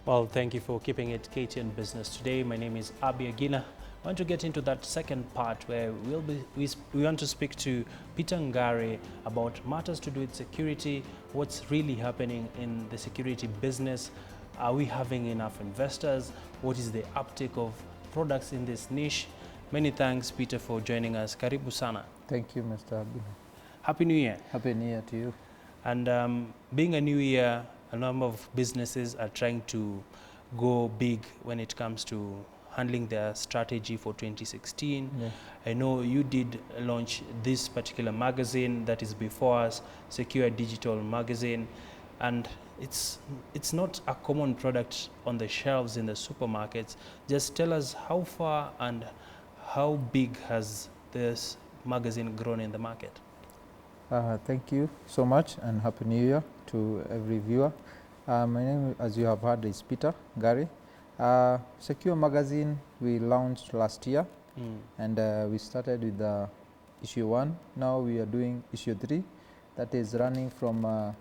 Well, thank you for keeping it KTN Business today. My name is Abi Agina. I want to get into that second part where we want to speak to Peter Ngare about matters to do with security, what's really happening in the security business. Are we having enough investors? What is the uptake of products in this niche? Many thanks, Peter, for joining us. Karibu sana. Thank you, Mr. Abi. Happy New Year. Happy New Year to you. And being a new year, a number of businesses are trying to go big when it comes to handling their strategy for 2016. Yeah. I know you did launch this particular magazine that is before us, Secure Digital Magazine, and it's not a common product on the shelves in the supermarkets. Just tell us how far and how big has this magazine grown in the market? Thank you so much and Happy New Year to every viewer. My name, as you have heard, is Peter Ngare. Secure Magazine we launched last year and we started with issue 1. Now we are doing issue 3 that is running from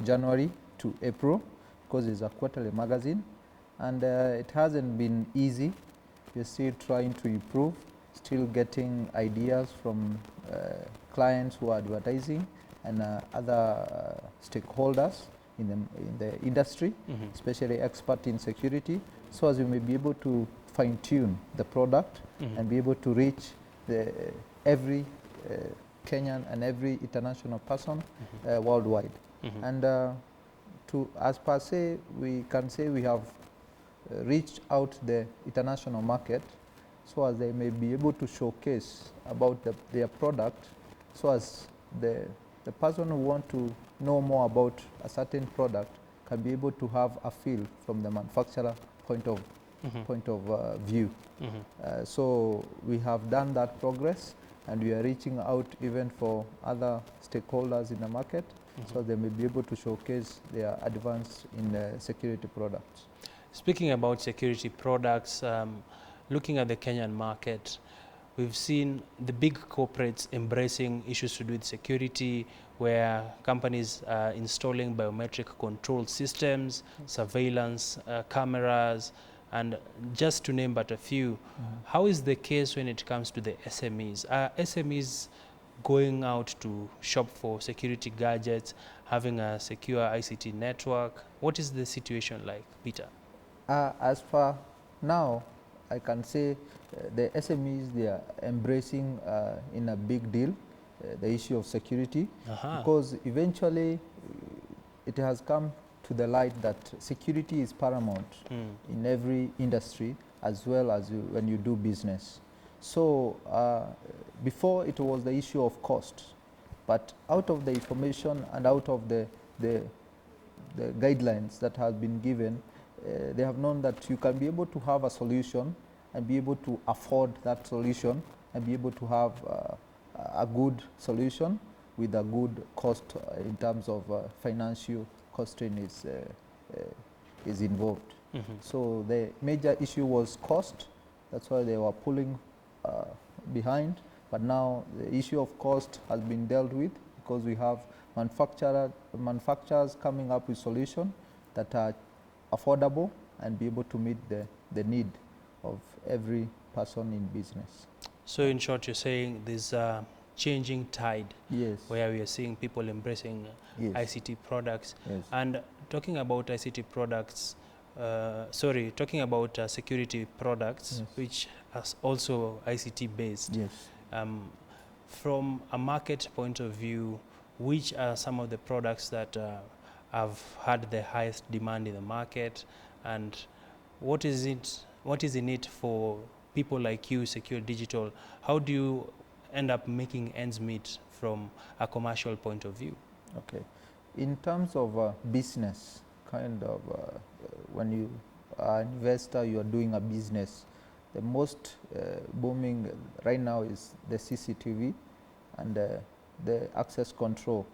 January to April because it's a quarterly magazine and it hasn't been easy. We're still trying to improve, still getting ideas from clients who are advertising and other stakeholders in the industry, especially expert in security, so as we may be able to fine-tune the product and be able to reach every Kenyan and every international person worldwide. And as per se, we can say we have reached out the international market so as they may be able to showcase about their product, so as the person who want to know more about a certain product can be able to have a feel from the manufacturer point of view. So we have done that progress and we are reaching out even for other stakeholders in the market so they may be able to showcase their advance in security products. Speaking about security products, looking at the Kenyan market, we've seen the big corporates embracing issues to do with security, where companies are installing biometric control systems, surveillance cameras, and just to name but a few. How is the case when it comes to the SMEs? Are SMEs going out to shop for security gadgets, having a secure ICT network? What is the situation like, Peter? As for now, I can say the SMEs, they are embracing in a big deal the issue of security because eventually it has come to the light that security is paramount in every industry as well as when you do business. So before it was the issue of cost, but out of the information and out of the guidelines that have been given, they have known that you can be able to have a solution and be able to afford that solution and be able to have a good solution with a good cost in terms of financial costing is involved. So the major issue was cost. That's why they were pulling behind. But now the issue of cost has been dealt with because we have manufacturers coming up with solutions that are affordable and be able to meet the need of every person in business. So in short, you're saying there's a changing tide, yes, where we are seeing people embracing ICT products. Yes. And talking about ICT products, talking about security products, which are also ICT based. Yes. From a market point of view, which are some of the products that have had the highest demand in the market, and what is in it for people like you, Secure Digital? How do you end up making ends meet from a commercial point of view? Okay. In terms of business, when you are an investor, you are doing a business, the most booming right now is the CCTV and the access control.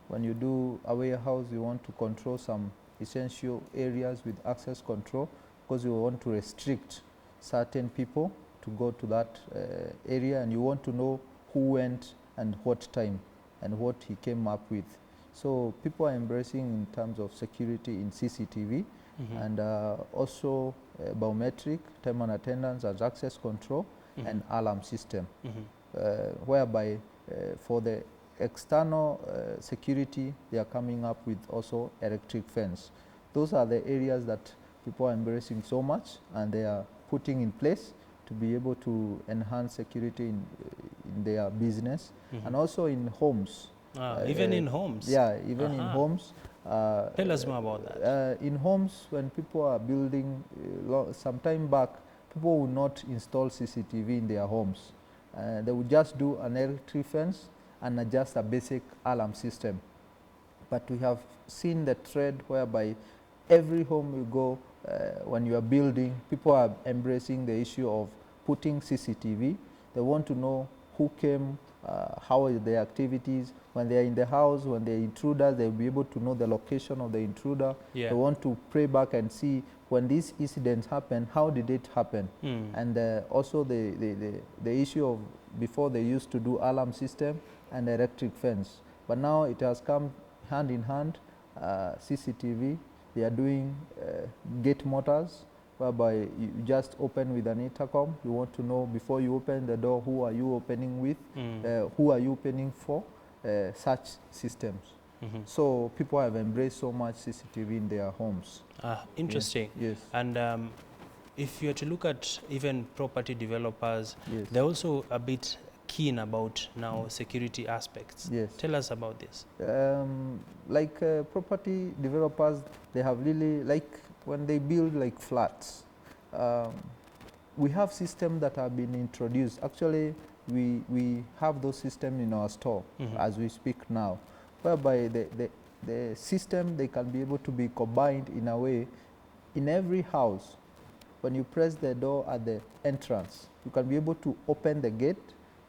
When you do a warehouse, you want to control some essential areas with access control because you want to restrict certain people to go to that area, and you want to know who went and what time and what he came up with. So people are embracing in terms of security in CCTV, and also biometric, time and attendance as access control, and alarm system, whereby for the external security, they are coming up with also electric fence. Those are the areas that people are embracing so much, and they are putting in place to be able to enhance security in their business, and also in homes. Even in homes? Yeah, even in homes. Tell us more about that. In homes, when people are building, some time back, people would not install CCTV in their homes. They would just do an electric fence and adjust a basic alarm system. But we have seen the trend whereby every home you go, when you are building, people are embracing the issue of putting CCTV. They want to know who came, how are their activities. When they are in the house, when they are intruders, they will be able to know the location of the intruder. Yeah. They want to pray back and see when these incidents happen, how did it happen? And also the issue of before they used to do alarm system and electric fence. But now it has come hand in hand, CCTV. They are doing gate motors, whereby you just open with an intercom. You want to know before you open the door, who are you opening with, who are you opening for, such systems. So people have embraced so much CCTV in their homes. Interesting. Yes. And if you are to look at even property developers, Yes. they're also a bit keen about now security aspects. Yes. Tell us about this. Like property developers, they have really, like when they build like flats, we have systems that have been introduced. Actually, we have those systems in our store as we speak now, whereby the system, they can be able to be combined in a way. In every house, when you press the door at the entrance, you can be able to open the gate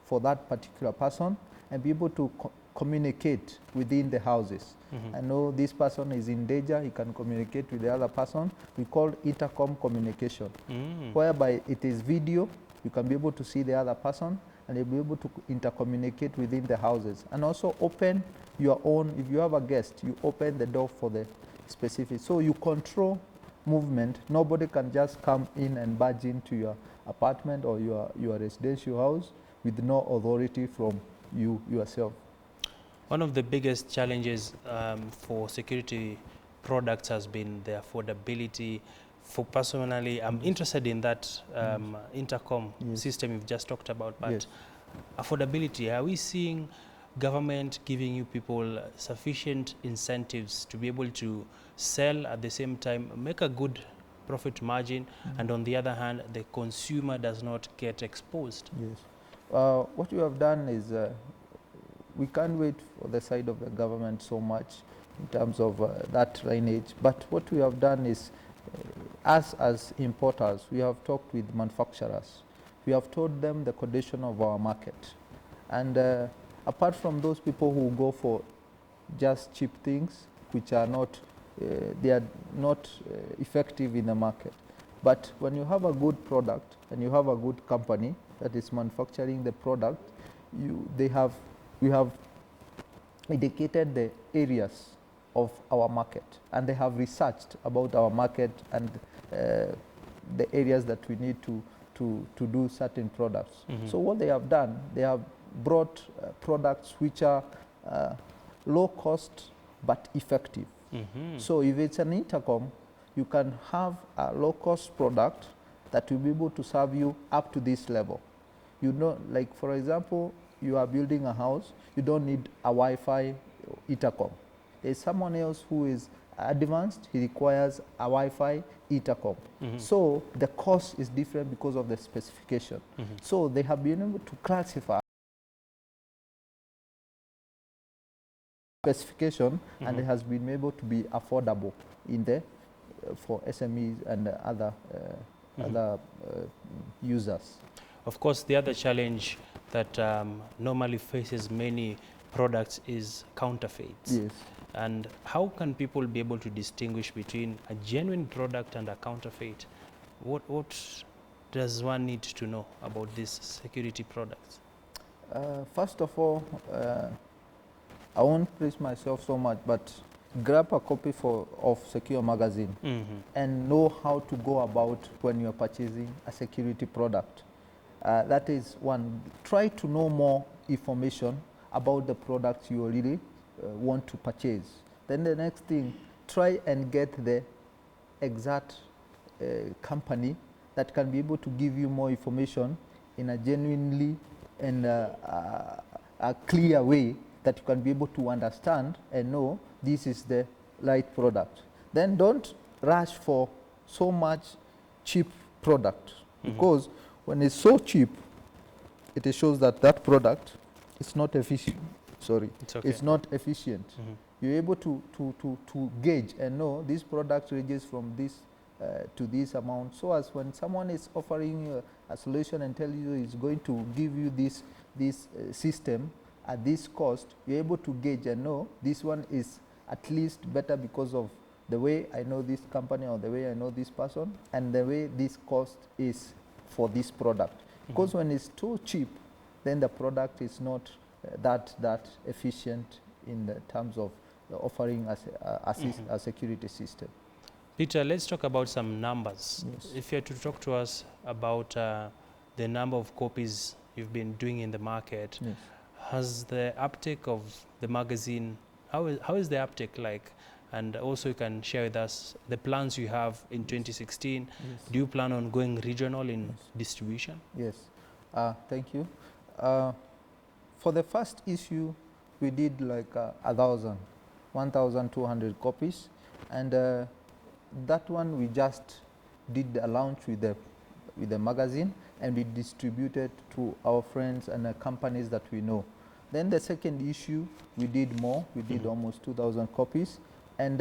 for that particular person and be able to communicate within the houses. I know this person is in danger, he can communicate with the other person. We call intercom communication, whereby it is video, you can be able to see the other person and you'll be able to intercommunicate within the houses. And also open your own, if you have a guest, you open the door for the specific. So you control movement. Nobody can just come in and barge into your apartment or your residential house with no authority from you yourself. One of the biggest challenges for security products has been the affordability. For personally, I'm interested in that intercom system you've just talked about, but affordability, are we seeing government giving you people sufficient incentives to be able to sell at the same time, make a good profit margin, and on the other hand, the consumer does not get exposed? Yes. What we have done is we can't wait for the side of the government so much in terms of that lineage. But what we have done is, us as importers, we have talked with manufacturers. We have told them the condition of our market. And apart from those people who go for just cheap things, which are not, they are not effective in the market. But when you have a good product and you have a good company that is manufacturing the product, we have indicated the areas of our market, and they have researched about our market and the areas that we need to do certain products. So what they have done, they have brought products which are low cost but effective. So if it's an intercom, you can have a low cost product that will be able to serve you up to this level. You know, like for example, you are building a house, you don't need a Wi-Fi intercom. There's someone else who is advanced, he requires a Wi-Fi intercom. So the cost is different because of the specification. So they have been able to classify specification, and it has been able to be affordable in the for SMEs and other users. Of course, the other challenge that normally faces many products is counterfeits. Yes. And how can people be able to distinguish between a genuine product and a counterfeit? What does one need to know about these security products? First of all, I won't praise myself so much, but grab a copy of Secure Magazine and know how to go about when you're purchasing a security product. That is one. Try to know more information about the product you really want to purchase. Then the next thing, try and get the exact company that can be able to give you more information in a genuinely and a clear way that you can be able to understand and know this is the right product. Then don't rush for so much cheap product, because when it's so cheap, it shows that that product is not efficient. Sorry, it's not efficient. You're able to gauge and know this product ranges from this to this amount, so as when someone is offering a solution and tell you it's going to give you this system at this cost, you're able to gauge and know this one is at least better because of the way I know this company or the way I know this person and the way this cost is for this product. Because when it's too cheap, then the product is not that efficient in the terms of offering a security system. Peter, let's talk about some numbers. Yes. If you had to talk to us about the number of copies you've been doing in the market, Yes. has the uptake of the magazine, how is the uptake like? And also you can share with us the plans you have in 2016. Yes. Do you plan on going regional in distribution? Yes, thank you. For the first issue, we did like 1,200 copies, and that one we just did a launch with the magazine, and we distributed to our friends and companies that we know. Then the second issue, we did more. We did almost 2,000 copies, and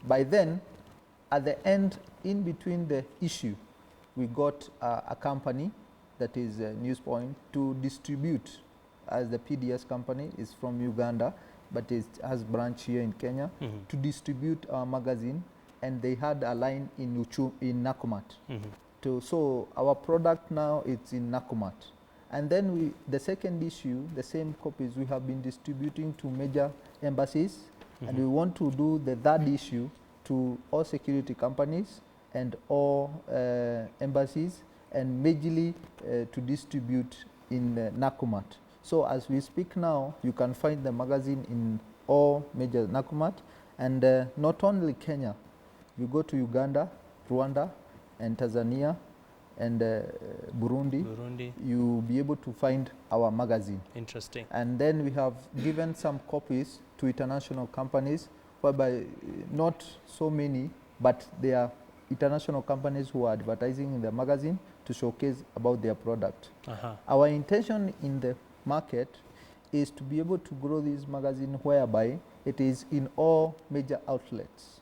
by then, at the end, in between the issue, we got a company that is Newspoint to distribute, as the PDS company is from Uganda, but it has branch here in Kenya, to distribute our magazine, and they had a line in Nakumatt. So our product now it's in Nakumatt. And then the second issue, the same copies we have been distributing to major embassies, and we want to do the third issue to all security companies and all embassies, and majorly to distribute in Nakumatt. So as we speak now, you can find the magazine in all major Nakumatt, and not only Kenya. You go to Uganda, Rwanda, and Tanzania, and Burundi, you'll be able to find our magazine. Interesting. And then we have given some copies to international companies, whereby not so many, but they are international companies who are advertising in the magazine to showcase about their product. Our intention in the market is to be able to grow this magazine whereby it is in all major outlets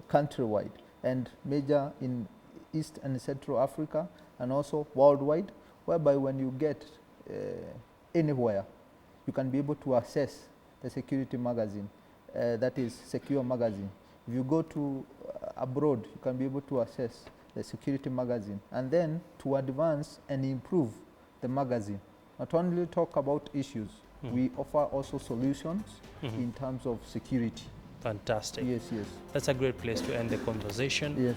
countrywide, and major in East and Central Africa, and also worldwide, whereby when you get anywhere, you can be able to access the security magazine, that is Secure Magazine. If you go to abroad, you can be able to access the security magazine, and then to advance and improve the magazine. Not only talk about issues, we offer also solutions in terms of security. Fantastic. Yes, yes. That's a great place to end the conversation. Yes.